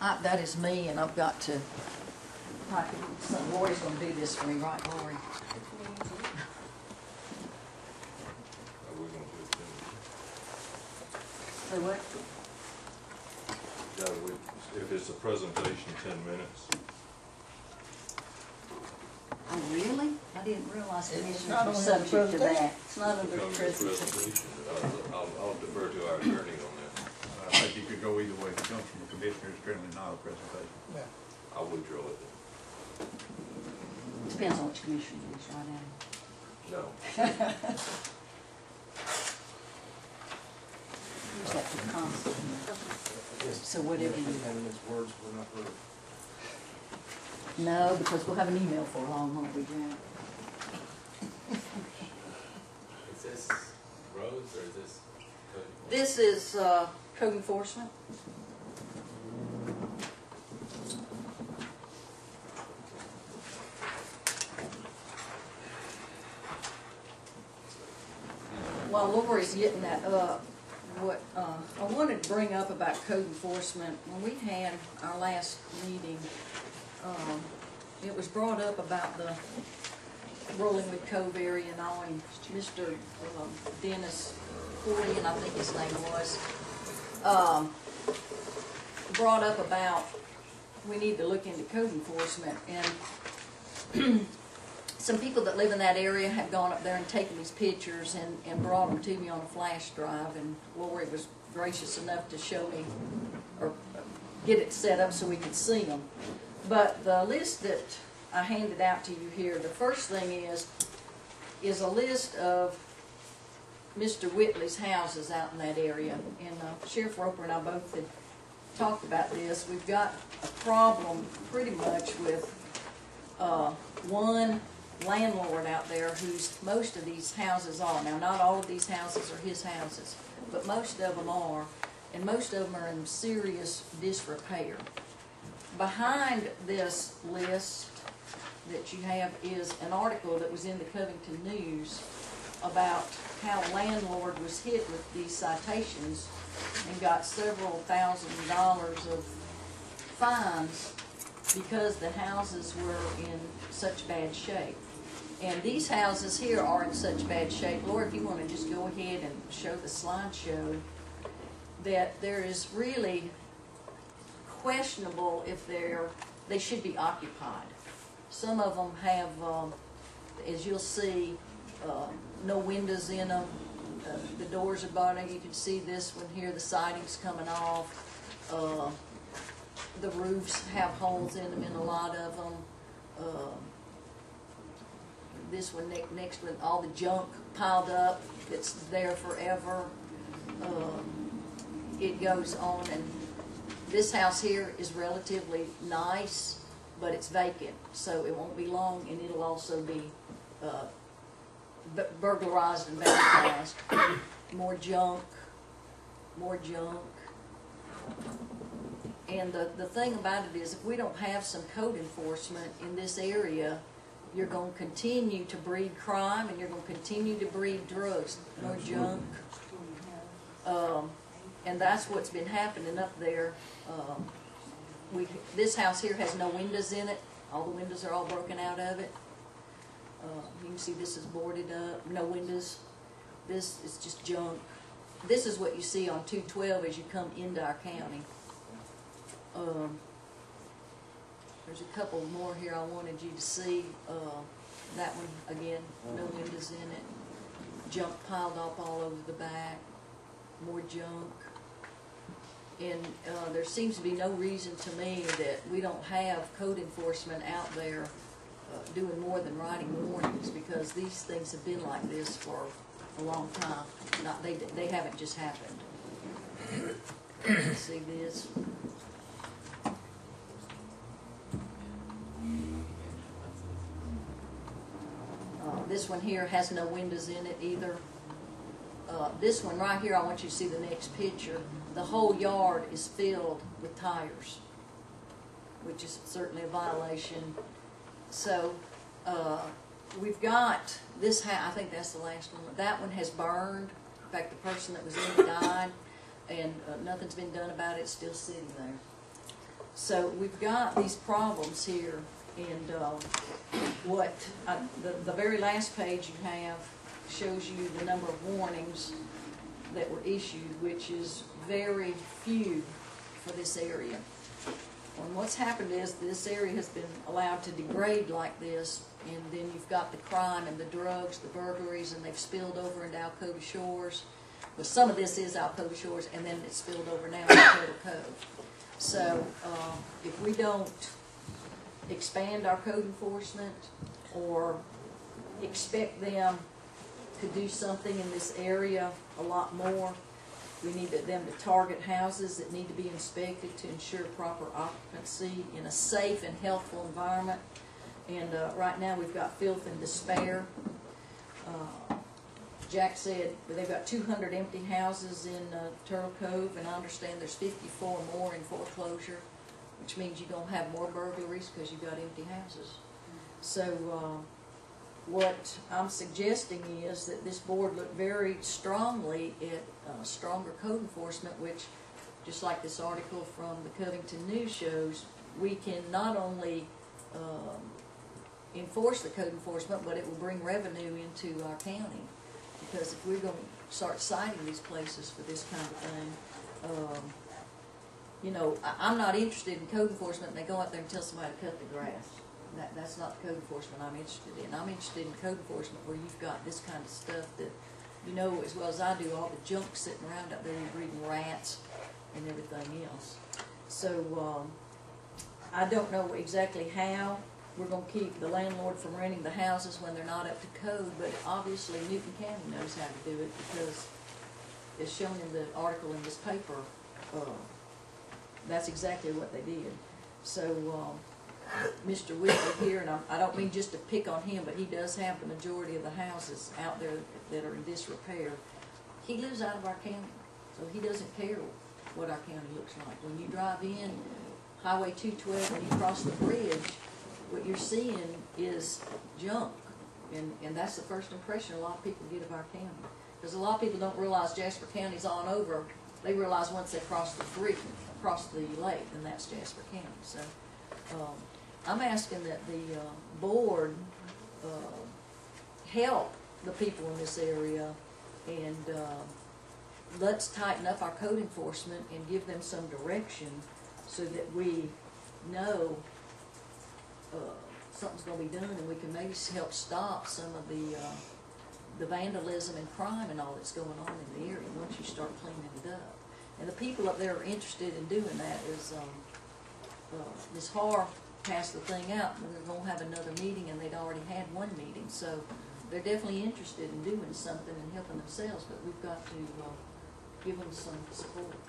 That is me, and I've got to. So Lori's going to do this for me, right, Lori? Are we going to do it So what? then? If it's a presentation, 10 minutes. Oh, really? I didn't realize It's commissioners not were on the subject to presentation? that. It's not under the Comes with presentation. presentation. I'll defer to our attorney on that. I think you could go either way. If it comes from a commissioner, it's generally not a presentation. Yeah. I'll withdraw it then. Depends on which commissioner it is, right, Adam? No. Use that for constant. So whatever you. Words were not heard. No, because we'll have an email for long, won't we, Jack? Is this roads or is this code? This is code enforcement. While Lori's getting that up, what I wanted to bring up about code enforcement, when we had our last meeting, it was brought up about the Rollingwood Cove area and all, and Mr. Dennis Corey, I think his name was, brought up about we need to look into code enforcement, and some people that live in that area have gone up there and taken these pictures and brought them to me on a flash drive, and Lori was gracious enough to show me or get it set up so we could see them. But the list that I handed out to you here, the first thing is a list of Mr. Whitley's houses out in that area. And Sheriff Roper and I both had talked about this. We've got a problem pretty much with one landlord out there whose most of these houses are. Now, not all of these houses are his houses, but most of them are, and most of them are in serious disrepair. Behind this list that you have is an article that was in the Covington News about how a landlord was hit with these citations and got several $1,000s of fines because the houses were in such bad shape. And these houses here are in such bad shape. Laura, if you want to just go ahead and show the slideshow, that there is really questionable if they should be occupied. Some of them have, as you'll see, no windows in them. The doors are bottom. You can see this one here, the siding's coming off. The roofs have holes in them in a lot of them. This one next one, all the junk piled up that's there forever. It goes on, and this house here is relatively nice, but it's vacant, so it won't be long, and it'll also be burglarized and vandalized. More junk. And the thing about it is, if we don't have some code enforcement in this area, you're going to continue to breed crime, and you're going to continue to breed drugs. More junk. And that's what's been happening up there. This house here has no windows in it. All the windows are all broken out of it. You can see this is boarded up, no windows. This is just junk. This is what you see on 212 as you come into our county. There's a couple more here I wanted you to see. That one, again, no windows in it. Junk piled up all over the back. More junk. And there seems to be no reason to me that we don't have code enforcement out there doing more than writing warnings, because these things have been like this for a long time. They haven't just happened. See this? This one here has no windows in it either. This one right here, I want you to see the next picture. The whole yard is filled with tires, which is certainly a violation. So we've got this house, I think that's the last one. That one has burned. In fact, the person that was in it died, and nothing's been done about it. It's still sitting there. So we've got these problems here, and the very last page you have shows you the number of warnings that were issued, which is very few for this area. And what's happened is this area has been allowed to degrade like this, and then you've got the crime and the drugs, the burglaries, and they've spilled over into Alcovy Shores. Well, some of this is Alcovy Shores, and then it's spilled over now into Turtle Cove. So if we don't expand our code enforcement or expect them to do something in this area a lot more, we need them to target houses that need to be inspected to ensure proper occupancy in a safe and healthful environment. And right now we've got filth and despair. Jack said they've got 200 empty houses in Turtle Cove, and I understand there's 54 more in foreclosure, which means you're going to have more burglaries because you've got empty houses. So what I'm suggesting is that this board look very strongly at stronger code enforcement, which, just like this article from the Covington News shows, we can not only enforce the code enforcement, but it will bring revenue into our county. Because if we're going to start citing these places for this kind of thing, you know, I'm not interested in code enforcement and they go out there and tell somebody to cut the grass. That's not the code enforcement I'm interested in. I'm interested in code enforcement where you've got this kind of stuff that, you know as well as I do, all the junk sitting around out there, you're breeding rats and everything else. So I don't know exactly how we're going to keep the landlord from renting the houses when they're not up to code, but obviously Newton County knows how to do it because it's shown in the article in this paper. That's exactly what they did. So Mr. Whitley here, and I don't mean just to pick on him, but he does have the majority of the houses out there that are in disrepair. He lives out of our county, so he doesn't care what our county looks like. When you drive in Highway 212 and you cross the bridge, what you're seeing is junk, and that's the first impression a lot of people get of our county. Because a lot of people don't realize Jasper County's on over. They realize once they cross the bridge, across the lake, and that's Jasper County. So I'm asking that the board help the people in this area, and let's tighten up our code enforcement and give them some direction so that we know something's going to be done, and we can maybe help stop some of the vandalism and crime and all that's going on in the area once you start cleaning it up. And the people up there are interested in doing that. Is Ms. Har passed the thing out, and we're going to have another meeting, and they'd already had one meeting, so they're definitely interested in doing something and helping themselves, but we've got to give them some support.